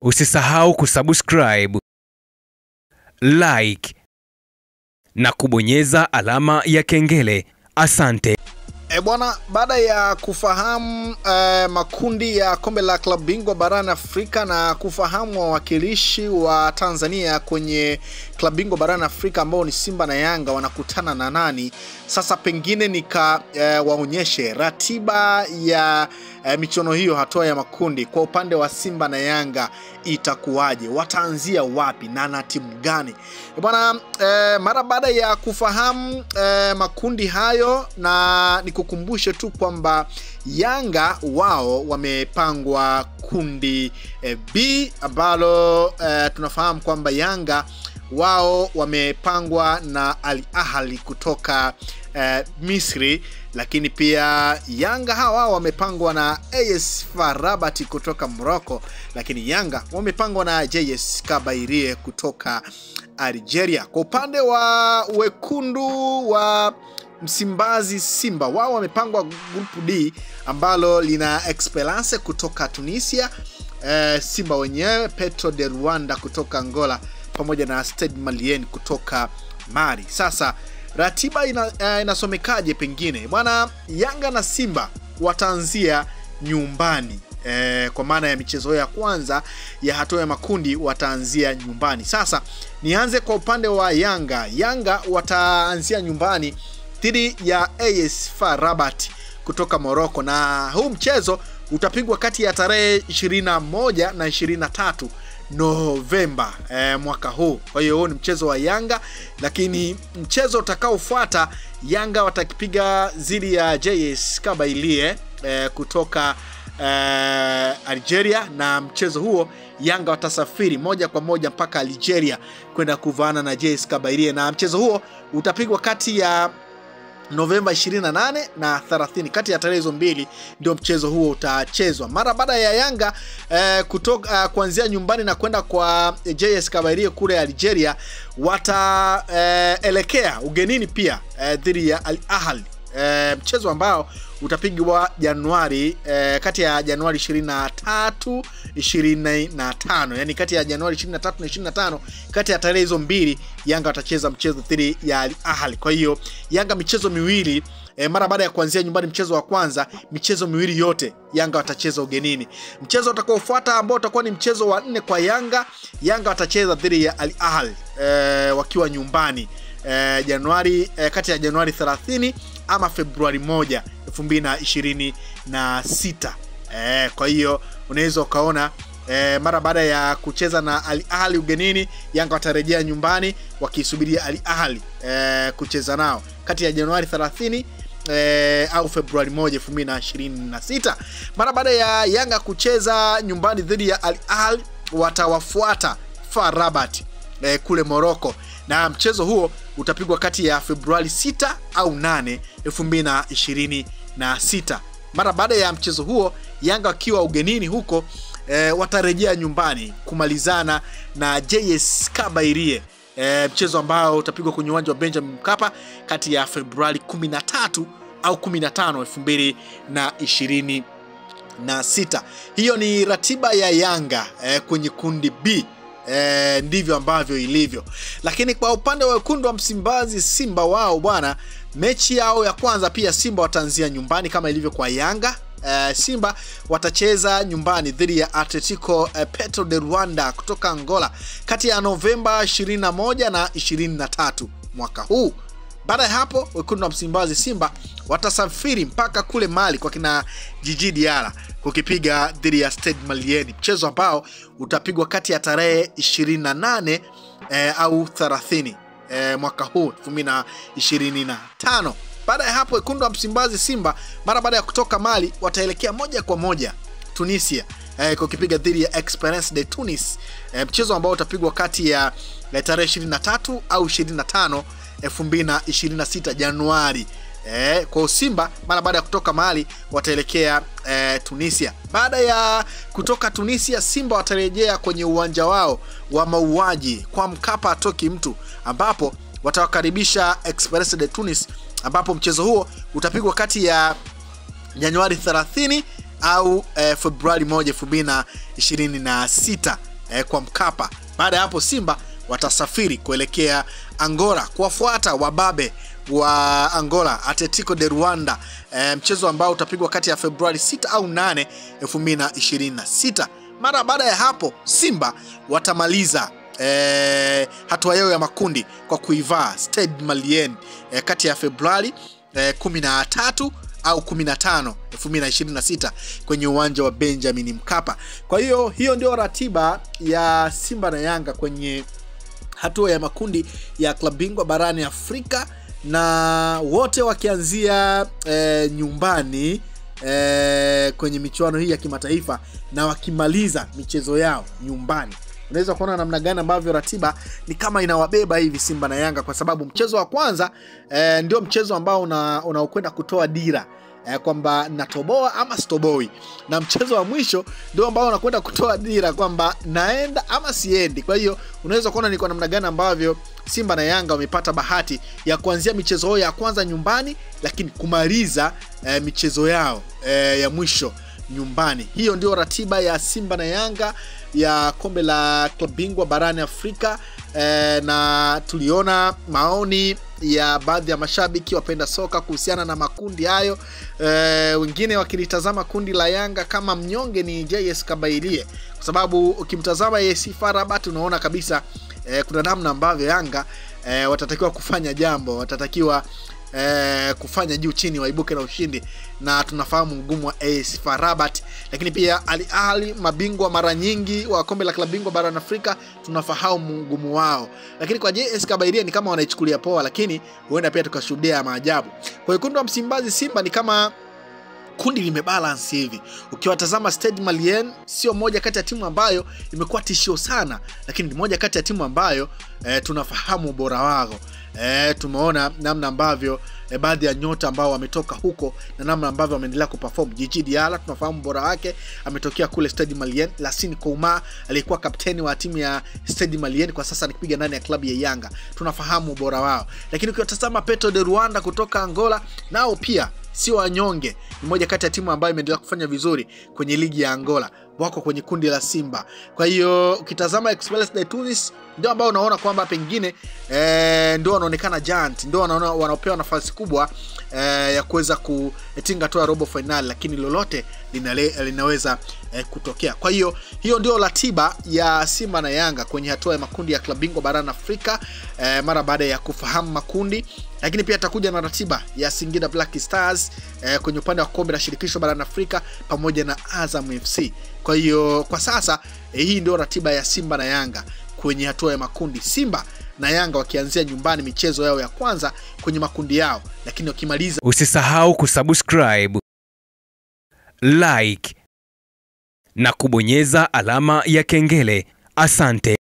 Usisahau kusubscribe, like na kubonyeza alama ya kengele. Asante. Bwana, baada ya kufahamu makundi ya kombe la klabu bingwa barani Afrika na kufahamu wawakilishi wa Tanzania kwenye klabu bingwa barani Afrika ambao ni Simba na Yanga wanakutana na nani, sasa pengine waonyeshe ratiba ya michuano hiyo, hatua ya makundi kwa upande wa Simba na Yanga itakuwaje, wataanzia wapi na timu gani bwana. Mara baada ya kufahamu makundi hayo, na nikukumbushe tu kwamba Yanga wao wamepangwa kundi B, ambalo tunafahamu kwamba Yanga wao wamepangwa na Al Ahly kutoka Misri, lakini pia Yanga hawa wamepangwa na AS FAR Rabat kutoka Morocco, lakini Yanga wamepangwa na JS Kabylie kutoka Algeria. Kwa upande wa wekundu wa Msimbazi, Simba wao wamepangwa group D ambalo lina Esperance kutoka Tunisia, Simba wenyewe, Petro de Rwanda kutoka Angola, pamoja na Stade Malien kutoka Mali. Sasa ratiba inasomekaje pengine bwana? Yanga na Simba wataanzia nyumbani, kwa maana ya michezo ya kwanza ya hatua ya makundi wataanzia nyumbani. Sasa nianze kwa upande wa Yanga. Yanga wataanzia nyumbani dhidi ya AS FAR Rabat kutoka Morocco, na huu mchezo utapigwa kati ya tarehe 21 na 23 Novemba mwaka huu. Kwa hiyo huu ni mchezo wa Yanga, lakini mchezo utakaofuata Yanga watakipiga dhidi ya JS Kabylie kutoka Algeria, na mchezo huo Yanga watasafiri moja kwa moja mpaka Algeria kwenda kuvaana na JS Kabylie, na mchezo huo utapigwa kati ya Novemba 28 na 30. Kati ya tarehe hizo mbili ndio mchezo huo utachezwa. Mara baada ya Yanga kutoka kuanzia nyumbani na kwenda kwa JS Kabylie kule Algeria, wataelekea ugenini pia dhidi ya Al Ahly, mchezo ambao utapigwa Januari, kati ya Januari 23 25, yani kati ya Januari 23 na 25, kati ya tarehe hizo mbili Yanga watacheza mchezo dhidi ya Al Ahly. Kwa hiyo Yanga michezo miwili, mara baada ya kuanzia nyumbani mchezo wa kwanza, michezo miwili yote Yanga watacheza ugenini. Mchezo utakaofuata ambao utakuwa ni mchezo wa 4 kwa Yanga, Yanga watacheza dhidi ya Al Ahly wakiwa nyumbani Januari, kati ya Januari 30 ama Februari 1, 2026. Kwa hiyo unaweza ukaona mara baada ya kucheza na Al Ahly ugenini, Yanga watarejea nyumbani wakisubiria Al Ahly kucheza nao kati ya Januari 30 au Februari 1, 2026. Mara baada ya Yanga kucheza nyumbani dhidi ya Al Ahly, watawafuata FAR Rabat kule Morocco, na mchezo huo utapigwa kati ya Februari 6 au 8, 2026. Mara baada ya mchezo huo Yanga wakiwa ugenini huko, watarejea nyumbani kumalizana na JS Kabylie, mchezo ambao utapigwa kwenye uwanja wa Benjamin Mkapa kati ya Februari 13 au 15, 2026. Hiyo ni ratiba ya Yanga kwenye kundi B. Ndivyo ambavyo ilivyo. Lakini kwa upande wa wekundu wa Msimbazi, Simba wao bwana, mechi yao ya kwanza pia Simba wataanzia nyumbani kama ilivyo kwa Yanga. Simba watacheza nyumbani dhidi ya Atletico Petro de Rwanda kutoka Angola kati ya Novemba 21 na 23 mwaka huu. Baada ya hapo wekundu wa Msimbazi Simba watasafiri mpaka kule Mali kwa kina Djigui Diarra kukipiga dhidi ya Stade Malien, mchezo ambao utapigwa kati ya tarehe 28 au 30 mwaka huu 2025. Baada ya hapo wekundu wa Msimbazi Simba mara baada ya kutoka Mali wataelekea moja kwa moja Tunisia kukipiga dhidi ya Esperance de Tunis, mchezo ambao utapigwa kati ya tarehe 23 au 25, 2026 Januari. Kwa Simba mara baada ya kutoka Mali wataelekea Tunisia. Baada ya kutoka Tunisia, Simba watarejea kwenye uwanja wao wa mauaji kwa Mkapa atoki mtu, ambapo watawakaribisha Esperance de Tunis, ambapo mchezo huo utapigwa kati ya Januari 30 au Februari 1, 2026. kwa Mkapa. Baada ya hapo Simba watasafiri kuelekea Angola kuwafuata wababe wa Angola, Atletico de Rwanda, mchezo ambao utapigwa kati ya Februari 6 au 8, 2026. Mara baada ya hapo Simba watamaliza hatua yao ya makundi kwa kuivaa Stade Malien kati ya Februari 13 au 15, 2026 kwenye uwanja wa Benjamin Mkapa. Kwa hiyo ndio ratiba ya Simba na Yanga kwenye hatua ya makundi ya klabu bingwa barani Afrika, na wote wakianzia nyumbani kwenye michuano hii ya kimataifa na wakimaliza michezo yao nyumbani. Unaweza kuona namna gani ambavyo ratiba ni kama inawabeba hivi Simba na Yanga, kwa sababu mchezo wa kwanza ndio mchezo ambao unaokwenda kutoa dira kwamba natoboa ama stoboi, na mchezo wa mwisho ndio ambao unakwenda kutoa dira kwamba naenda ama siendi. Kwa hiyo unaweza kuona ni kwa namna gani ambavyo Simba na Yanga wamepata bahati ya kuanzia michezo yao ya kwanza nyumbani, lakini kumaliza michezo yao ya mwisho nyumbani. Hiyo ndio ratiba ya Simba na Yanga ya kombe la klabu bingwa barani Afrika. Na tuliona maoni ya baadhi ya mashabiki wapenda soka kuhusiana na makundi hayo, wengine wakilitazama kundi la Yanga kama mnyonge ni JS Kabylie, kwa sababu ukimtazama AS FAR Rabat unaona kabisa kuna namna ambavyo Yanga watatakiwa kufanya jambo, watatakiwa kufanya juu chini waibuke na ushindi, na tunafahamu mgumu wa AS FAR Rabat. Lakini pia Al Ahly, mabingwa mara nyingi wa kombe la klabu bingwa barani Afrika, tunafahamu mgumu wao. Lakini kwa JS Kabylie ni kama wanaichukulia poa, lakini huenda pia tukashuhudia maajabu. Kwa hiyo kundi wa Msimbazi Simba ni kama kundi limebalance hivi. Ukiwatazama Stade Malien sio moja kati ya timu ambayo imekuwa tishio sana, lakini ni moja kati ya timu ambayo tunafahamu ubora wao. Tumeona namna ambavyo baadhi ya nyota ambao wametoka huko na namna ambavyo wameendelea kuperform. Djigui Diarra tunafahamu bora wake, ametokea kule Stade Malien. Lassine Kouma alikuwa kapteni wa timu ya Stade Malien, kwa sasa anikipiga ndani ya klabu ya Yanga. Tunafahamu bora wao. Lakini ukiwatazama Petro de Rwanda kutoka Angola, nao pia sio wanyonge, ni moja kati ya timu ambayo imeendelea kufanya vizuri kwenye ligi ya Angola, wako kwenye kundi la Simba. Kwa hiyo ukitazama Esperance de Tunis ndio ambao unaona kwamba pengine ndio wanaonekana giant, ndio wanaopewa nafasi kubwa ya kuweza kutinga tu robo final, lakini lolote linaweza kutokea. Kwa hiyo ndio ratiba ya Simba na Yanga kwenye hatua ya makundi ya klabu bingwa barani Afrika mara baada ya kufahamu makundi. Lakini pia atakuja na ratiba ya Singida Black Stars kwenye upande wa kombe la shirikisho barani Afrika pamoja na Azam FC. Kwa hiyo kwa sasa hii ndio ratiba ya Simba na Yanga kwenye hatua ya makundi. Simba na Yanga wakianzia nyumbani michezo yao ya kwanza kwenye makundi yao, lakini wakimaliza. Usisahau kusubscribe, like na kubonyeza alama ya kengele. Asante.